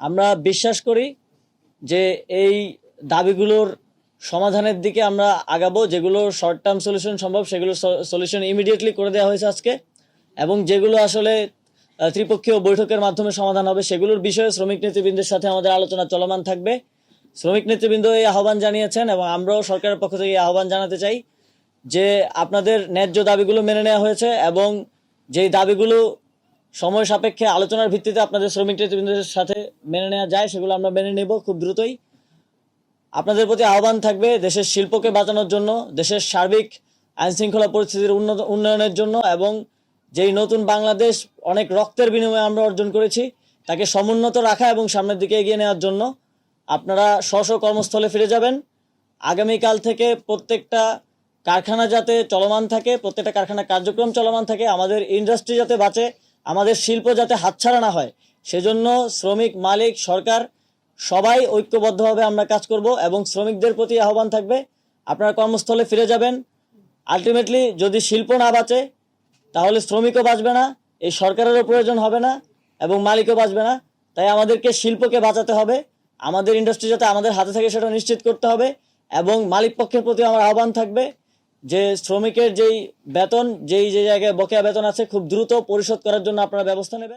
আমরা বিশ্বাস করি যে এই দাবিগুলোর সমাধানের দিকে আমরা আগাবো। যেগুলো শর্ট টার্ম সলিউশন সম্ভব সেগুলো সলিউশন ইমিডিয়েটলি করে দেওয়া হয়েছে আজকে, এবং যেগুলো আসলে ত্রিপক্ষীয় বৈঠকের মাধ্যমে সমাধান হবে সেগুলোর বিষয়ে শ্রমিক নেতৃবৃন্দের সাথে আমাদের আলোচনা চলমান থাকবে। শ্রমিক নেতৃবৃন্দ এই আহ্বান জানিয়েছেন এবং আমরাও সরকারের পক্ষ থেকে এই আহ্বান জানাতে চাই যে আপনাদের ন্যায্য দাবিগুলো মেনে নেওয়া হয়েছে এবং যেই দাবিগুলো সময় সাপেক্ষে আলোচনার ভিত্তিতে আপনাদের শ্রমিক নেতৃবৃন্দের সাথে মেনে নেওয়া যায় সেগুলো আমরা মেনে নেব খুব দ্রুতই। আপনাদের প্রতি আহ্বান থাকবে দেশের শিল্পকে বাঁচানোর জন্য, দেশের সার্বিক আইনশৃঙ্খলা পরিস্থিতির উন্নয়নের জন্য, এবং যেই নতুন বাংলাদেশ অনেক রক্তের বিনিময়ে আমরা অর্জন করেছি তাকে সমুন্নত রাখা এবং সামনের দিকে এগিয়ে নেওয়ার জন্য আপনারা স্ব কর্মস্থলে ফিরে যাবেন। আগামীকাল থেকে প্রত্যেকটা কারখানা যাতে চলমান থাকে, প্রত্যেকটা কারখানা কার্যক্রম চলমান থাকে, আমাদের ইন্ডাস্ট্রি যাতে বাঁচে, আমাদের শিল্প যাতে হাতছাড়া না হয়, সেজন্য শ্রমিক, মালিক, সরকার সবাই ঐক্যবদ্ধভাবে আমরা কাজ করব। এবং শ্রমিকদের প্রতি আহ্বান থাকবে আপনারা কর্মস্থলে ফিরে যাবেন। আলটিমেটলি যদি শিল্প না বাঁচে তাহলে শ্রমিকও বাঁচবে না, এই সরকারেরও প্রয়োজন হবে না এবং মালিকও বাঁচবে না। তাই আমাদেরকে শিল্পকে বাঁচাতে হবে, আমাদের ইন্ডাস্ট্রি যাতে আমাদের হাতে থাকে সেটা নিশ্চিত করতে হবে। এবং মালিক পক্ষের প্রতি আমার আহ্বান থাকবে যে শ্রমিকের যেই বেতন, যে জায়গায় বকেয়া বেতন আছে খুব দ্রুত পরিশোধ করার জন্য আপনারা ব্যবস্থা নেবেন।